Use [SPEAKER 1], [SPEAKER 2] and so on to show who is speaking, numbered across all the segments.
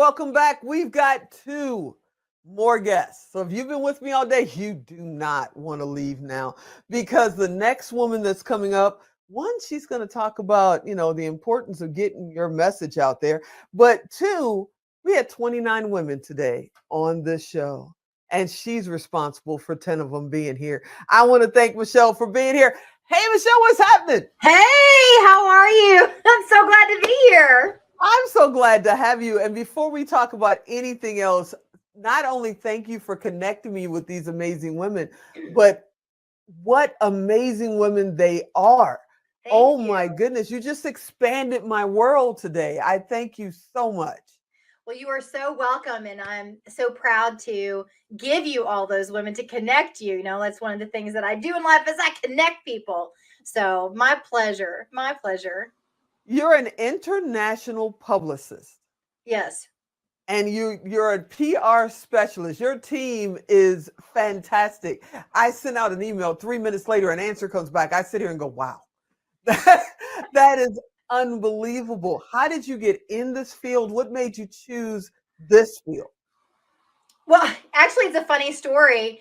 [SPEAKER 1] welcome back. We've got two more guests. So if you've been with me all day, you do not want to leave now because the next woman that's coming up, one, she's going to talk about, the importance of getting your message out there. But two, we had 29 women today on this show, and she's responsible for 10 of them being here. I want to thank Michelle for being here. Hey, Michelle, what's happening?
[SPEAKER 2] Hey, how are you? I'm so glad to be here.
[SPEAKER 1] I'm so glad to have you. And before we talk about anything else, not only thank you for connecting me with these amazing women, but what amazing women they are.
[SPEAKER 2] Thank
[SPEAKER 1] Oh
[SPEAKER 2] you.
[SPEAKER 1] my goodness, you just expanded my world today. I thank you so much.
[SPEAKER 2] Well, you are so welcome, and I'm so proud to give you all those women to connect you. That's one of the things that I do in life is I connect people. So my pleasure. My pleasure.
[SPEAKER 1] You're an international publicist.
[SPEAKER 2] Yes.
[SPEAKER 1] And you're a PR specialist. Your team is fantastic. I sent out an email 3 minutes later, an answer comes back. I sit here and go, wow, that is unbelievable. How did you get in this field? What made you choose this field?
[SPEAKER 2] Well, actually, it's a funny story.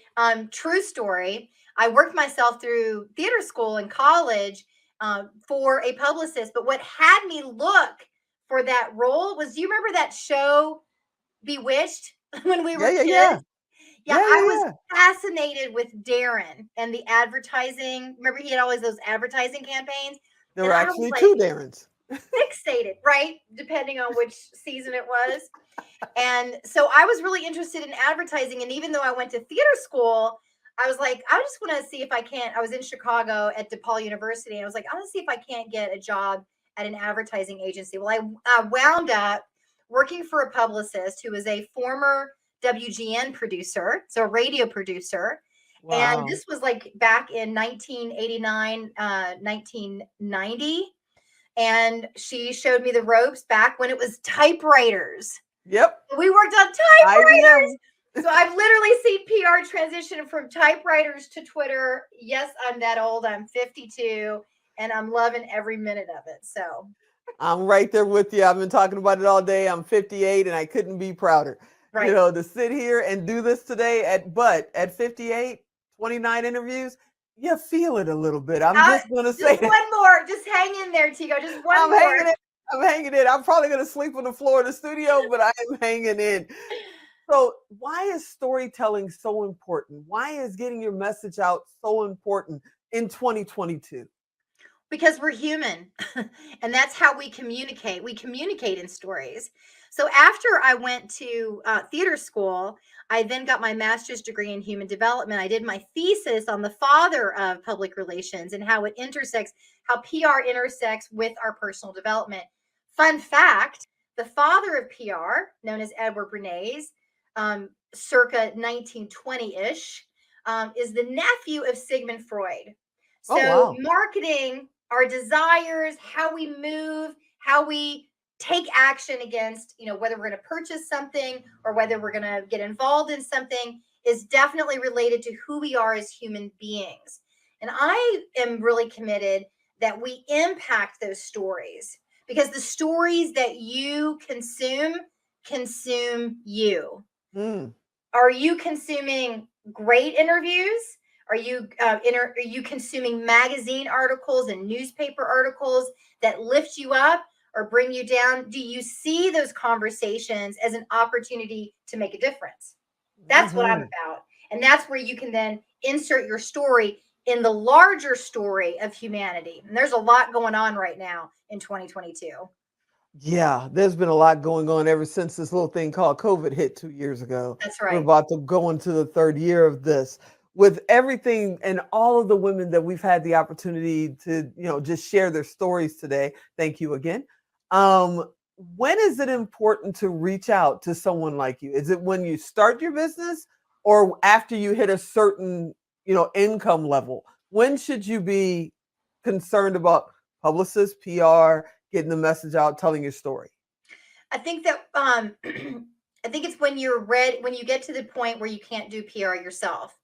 [SPEAKER 2] True story. I worked myself through theater school and college for a publicist. But what had me look for that role was, do you remember that show Bewitched when we
[SPEAKER 1] Yeah,
[SPEAKER 2] were
[SPEAKER 1] yeah,
[SPEAKER 2] kids?
[SPEAKER 1] yeah.
[SPEAKER 2] Yeah,
[SPEAKER 1] Yeah,
[SPEAKER 2] I
[SPEAKER 1] yeah,
[SPEAKER 2] was
[SPEAKER 1] yeah.
[SPEAKER 2] fascinated with Darren and the advertising. Remember, he had always those advertising campaigns,
[SPEAKER 1] There
[SPEAKER 2] and
[SPEAKER 1] were
[SPEAKER 2] I was
[SPEAKER 1] actually
[SPEAKER 2] like
[SPEAKER 1] two Darrens.
[SPEAKER 2] fixated, right? Depending on which season it was. And so I was really interested in advertising. And even though I went to theater school, I was like, I just want to see if I can't. I was in Chicago at DePaul University. And I was like, I want to see if I can't get a job at an advertising agency. Well, I wound up working for a publicist who was a former WGN producer, so a radio producer. And
[SPEAKER 1] Wow.
[SPEAKER 2] this was like back in 1989, 1990. And she showed me the ropes back when it was typewriters.
[SPEAKER 1] Yep.
[SPEAKER 2] We worked on typewriters.
[SPEAKER 1] IBM.
[SPEAKER 2] So I've literally seen PR transition from typewriters to Twitter. Yes, I'm that old. I'm 52 and I'm loving every minute of it. So,
[SPEAKER 1] I'm right there with you. I've been talking about it all day. I'm 58 and I couldn't be prouder.
[SPEAKER 2] right.
[SPEAKER 1] To sit here and do this today at 58, 29 interviews, you feel it a little bit. I'm
[SPEAKER 2] Uh,
[SPEAKER 1] just going to say
[SPEAKER 2] just
[SPEAKER 1] that.
[SPEAKER 2] one more. Just hang in there, Tigo. Just one
[SPEAKER 1] I'm
[SPEAKER 2] more.
[SPEAKER 1] hanging in. I'm hanging in. I'm probably going to sleep on the floor of the studio, but I am hanging in. So, why is storytelling so important? Why is getting your message out so important in 2022?
[SPEAKER 2] Because we're human and that's how we communicate. We communicate in stories. So after I went to theater school, I then got my master's degree in human development. I did my thesis on the father of public relations and how it intersects, how PR intersects with our personal development. Fun fact, the father of PR, known as Edward Bernays, circa 1920-ish, is the nephew of Sigmund Freud.
[SPEAKER 1] Oh,
[SPEAKER 2] So
[SPEAKER 1] wow.
[SPEAKER 2] marketing, our desires, how we move, how we take action against, whether we're going to purchase something or whether we're going to get involved in something is definitely related to who we are as human beings. And I am really committed that we impact those stories because the stories that you consume you.
[SPEAKER 1] Mm.
[SPEAKER 2] Are you consuming great interviews? Are you consuming magazine articles and newspaper articles that lift you up or bring you down? Do you see those conversations as an opportunity to make a difference? That's what I'm
[SPEAKER 1] Hmm.
[SPEAKER 2] about. And that's where you can then insert your story in the larger story of humanity. And there's a lot going on right now in 2022.
[SPEAKER 1] Yeah, there's been a lot going on ever since this little thing called COVID hit 2 years ago.
[SPEAKER 2] That's
[SPEAKER 1] We're
[SPEAKER 2] right.
[SPEAKER 1] about to go into the third year of this. With everything and all of the women that we've had the opportunity to, just share their stories today. Thank you again. Um, when is it important to reach out to someone like you? Is it when you start your business or after you hit a certain, income level? When should you be concerned about publicists, PR, getting the message out, telling your story?
[SPEAKER 2] I think that I think it's when you're ready, when you get to the point where you can't do PR yourself.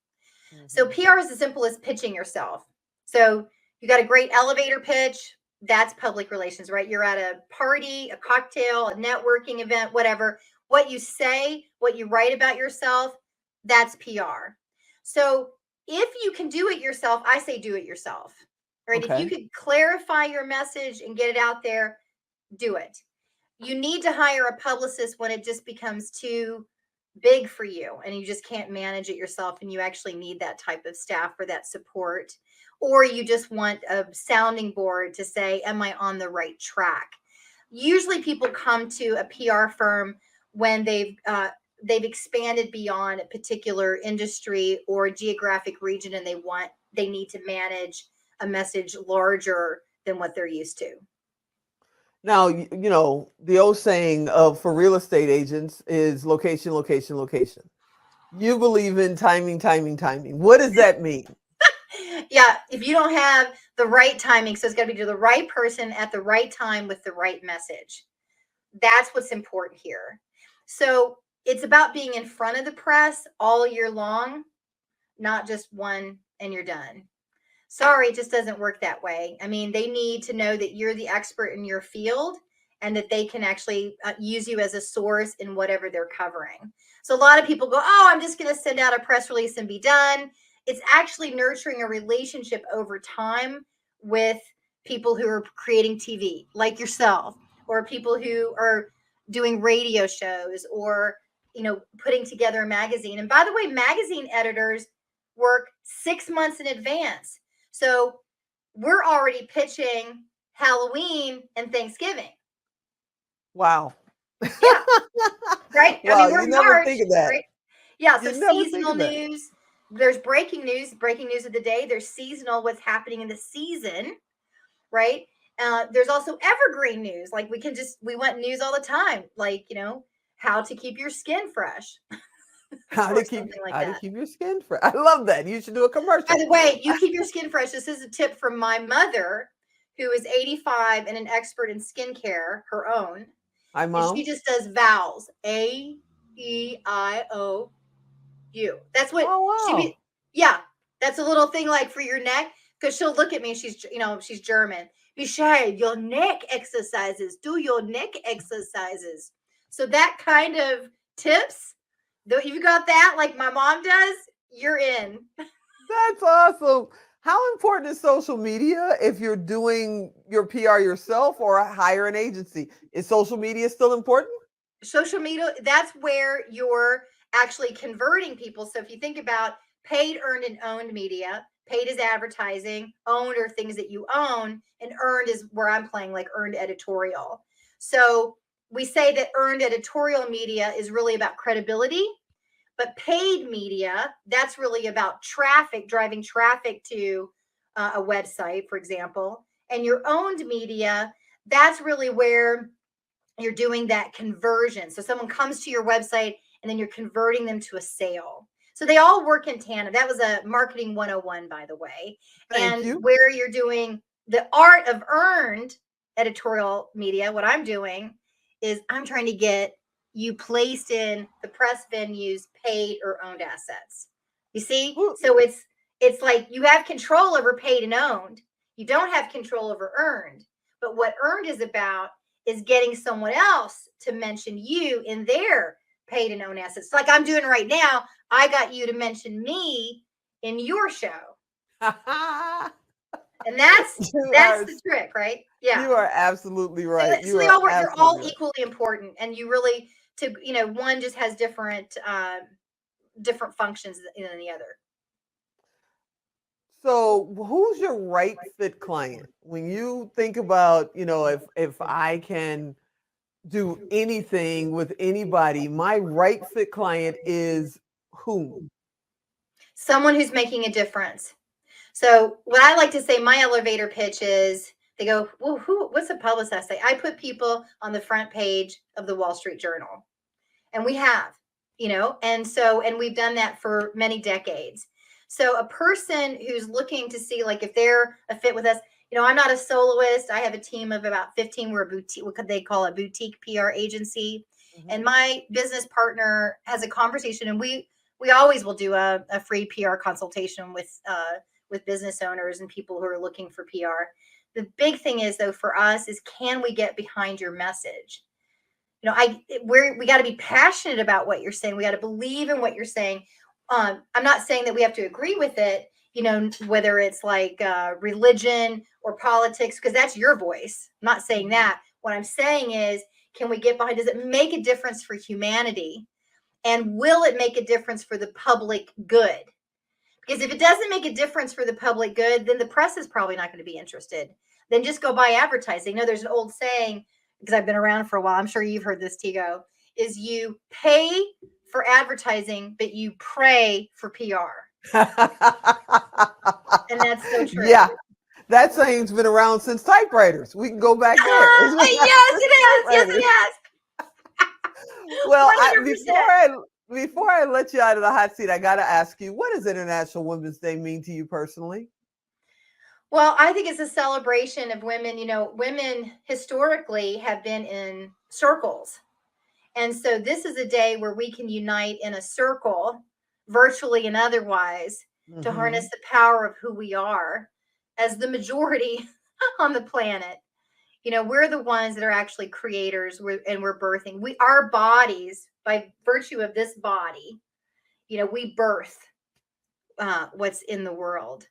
[SPEAKER 2] So
[SPEAKER 1] Mhm.
[SPEAKER 2] PR is as simple as pitching yourself. So you got a great elevator pitch, that's public relations, right? You're at a party, a cocktail, a networking event, whatever. What you say, what you write about yourself, that's PR. So if you can do it yourself, I say do it yourself. Right? If you
[SPEAKER 1] Okay.
[SPEAKER 2] could clarify your message and get it out there, do it. You need to hire a publicist when it just becomes too big for you and you just can't manage it yourself and you actually need that type of staff for that support, or you just want a sounding board to say, am I on the right track? Usually people come to a PR firm when they've expanded beyond a particular industry or geographic region, and they need to manage a message larger than what they're used to.
[SPEAKER 1] Now, the old saying of for real estate agents is location, location, location. You believe in timing, timing, timing. What does that mean?
[SPEAKER 2] Yeah, if you don't have the right timing, so it's got to be to the right person at the right time with the right message. That's what's important here. So it's about being in front of the press all year long, not just one and you're done. Sorry, it just doesn't work that way. I mean, they need to know that you're the expert in your field and that they can actually use you as a source in whatever they're covering. So a lot of people go, oh, I'm just going to send out a press release and be done. It's actually nurturing a relationship over time with people who are creating TV, like yourself, or people who are doing radio shows, or putting together a magazine. And by the way, magazine editors work 6 months in advance. So we're already pitching Halloween and Thanksgiving.
[SPEAKER 1] Wow.
[SPEAKER 2] Yeah. Right? I
[SPEAKER 1] Wow,
[SPEAKER 2] mean, we're
[SPEAKER 1] you never
[SPEAKER 2] March,
[SPEAKER 1] think of that.
[SPEAKER 2] right? Yeah. So
[SPEAKER 1] You never think
[SPEAKER 2] seasonal
[SPEAKER 1] of that.
[SPEAKER 2] news. There's breaking news of the day. There's seasonal, what's happening in the season, right? There's also evergreen news. Like we want news all the time. Like, how to keep your skin fresh or something like
[SPEAKER 1] How to
[SPEAKER 2] that.
[SPEAKER 1] keep your skin fresh. I love that. You should do a
[SPEAKER 2] By
[SPEAKER 1] commercial.
[SPEAKER 2] the way, you keep your skin fresh. This is a tip from my mother, who is 85 and an expert in skincare, her own.
[SPEAKER 1] Hi,
[SPEAKER 2] And she
[SPEAKER 1] mom.
[SPEAKER 2] just does vowels. AEIOU. That's what
[SPEAKER 1] Oh
[SPEAKER 2] she
[SPEAKER 1] wow.
[SPEAKER 2] be. Yeah, that's a little thing like for your neck, because she'll look at me. She's German. Besides your neck exercises, do your neck exercises. So that kind of tips, though, you got that like my mom does, you're in.
[SPEAKER 1] That's awesome. How important is social media if you're doing your PR yourself or hire an agency? Is social media still important?
[SPEAKER 2] Social media, that's where you're actually converting people. So if you think about paid, earned, and owned media, paid is advertising, owned are things that you own, and earned is where I'm playing, like earned editorial. So we say that earned editorial media is really about credibility, but paid media, that's really about traffic, driving traffic to a website, for example. And your owned media, that's really where you're doing that conversion. So someone comes to your website and then you're converting them to a sale. So they all work in tandem. That was a marketing 101, by the way.
[SPEAKER 1] Thank
[SPEAKER 2] And
[SPEAKER 1] you.
[SPEAKER 2] where you're doing the art of earned editorial media, what I'm doing is I'm trying to get you placed in the press venues, paid or owned assets. You see?
[SPEAKER 1] Who-
[SPEAKER 2] So it's like you have control over paid and owned. You don't have control over earned. But what earned is about is getting someone else to mention you in their paid and owned assets. Like I'm doing right now, I got you to mention me in your show. And that's
[SPEAKER 1] you
[SPEAKER 2] that's
[SPEAKER 1] are
[SPEAKER 2] the trick, right? Yeah.
[SPEAKER 1] you are absolutely right.
[SPEAKER 2] So
[SPEAKER 1] You
[SPEAKER 2] they
[SPEAKER 1] are
[SPEAKER 2] all work, they're all
[SPEAKER 1] absolutely right.
[SPEAKER 2] equally important. And you really one just has different functions than the other.
[SPEAKER 1] So, who's your right fit client? When you think about, if I can do anything with anybody, my right fit client is whom?
[SPEAKER 2] Someone who's making a difference. So what I like to say, my elevator pitch is, they go, well, what's a publicist say? I put people on the front page of the Wall Street Journal. And we have, and we've done that for many decades. So a person who's looking to see like if they're a fit with us, I'm not a soloist. I have a team of about 15. We're a boutique, what could they call a boutique PR agency.
[SPEAKER 1] Mhm.
[SPEAKER 2] And my business partner has a conversation, and we always will do a free PR consultation with business owners and people who are looking for PR. The big thing is though for us is, can we get behind your message? We got to be passionate about what you're saying. We got to believe in what you're saying. I'm not saying that we have to agree with it, whether it's like religion or politics, because that's your voice. I'm not saying that. What I'm saying is, can we get behind? Does it make a difference for humanity? And will it make a difference for the public good? Because if it doesn't make a difference for the public good, then the press is probably not going to be interested. Then just go buy advertising. There's an old saying, because I've been around for a while. I'm sure you've heard this, Tigo, is you pay for advertising, but you pray for PR. And that's so true.
[SPEAKER 1] Yeah. That saying's been around since typewriters. We can go back there.
[SPEAKER 2] Yes, it is. Yes, it is.
[SPEAKER 1] Well,
[SPEAKER 2] 100%.
[SPEAKER 1] before I let you out of the hot seat, I got to ask you, what does International Women's Day mean to you personally?
[SPEAKER 2] Well, I think it's a celebration of women. Women historically have been in circles. And so this is a day where we can unite in a circle, virtually and otherwise, to harness the power of who we are as the majority on the planet. We're the ones that are actually creators, and we're birthing. Our bodies, by virtue of this body, we birth what's in the world.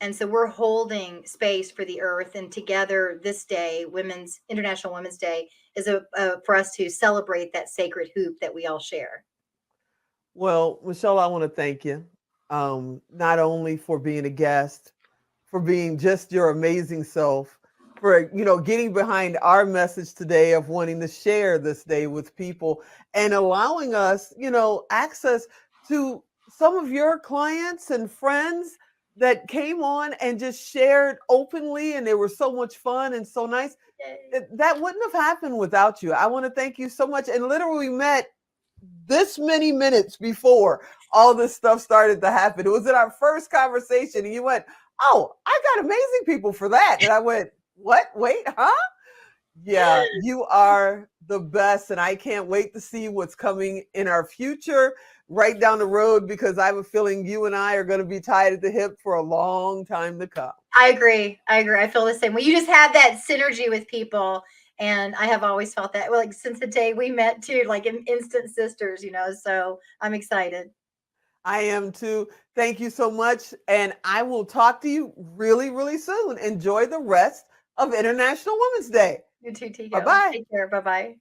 [SPEAKER 2] And so we're holding space for the earth, and together this day, International Women's Day, is for us to celebrate that sacred hoop that we all share.
[SPEAKER 1] Well, Michelle, I want to thank you, not only for being a guest, for being just your amazing self, for getting behind our message today of wanting to share this day with people and allowing us, access to some of your clients and friends that came on and just shared openly, and they were so much fun and so nice. That wouldn't have happened without you. I want to thank you so much. And literally met this many minutes before all this stuff started to happen. It was in our first conversation, and you went, "Oh, I got amazing people for that." And I went, "What? Wait, huh?" Yeah, you are the best, and I can't wait to see what's coming in our future right down the road, because I have a feeling you and I are going to be tied at the hip for a long time to come.
[SPEAKER 2] I agree. I feel the same. Well, you just have that synergy with people, and I have always felt that. Well, like since the day we met, too, like instant sisters. So I'm excited.
[SPEAKER 1] I am too. Thank you so much, and I will talk to you really, really soon. Enjoy the rest of International Women's Day.
[SPEAKER 2] You too, Tigo.
[SPEAKER 1] Bye-bye.
[SPEAKER 2] Take care. Bye-bye.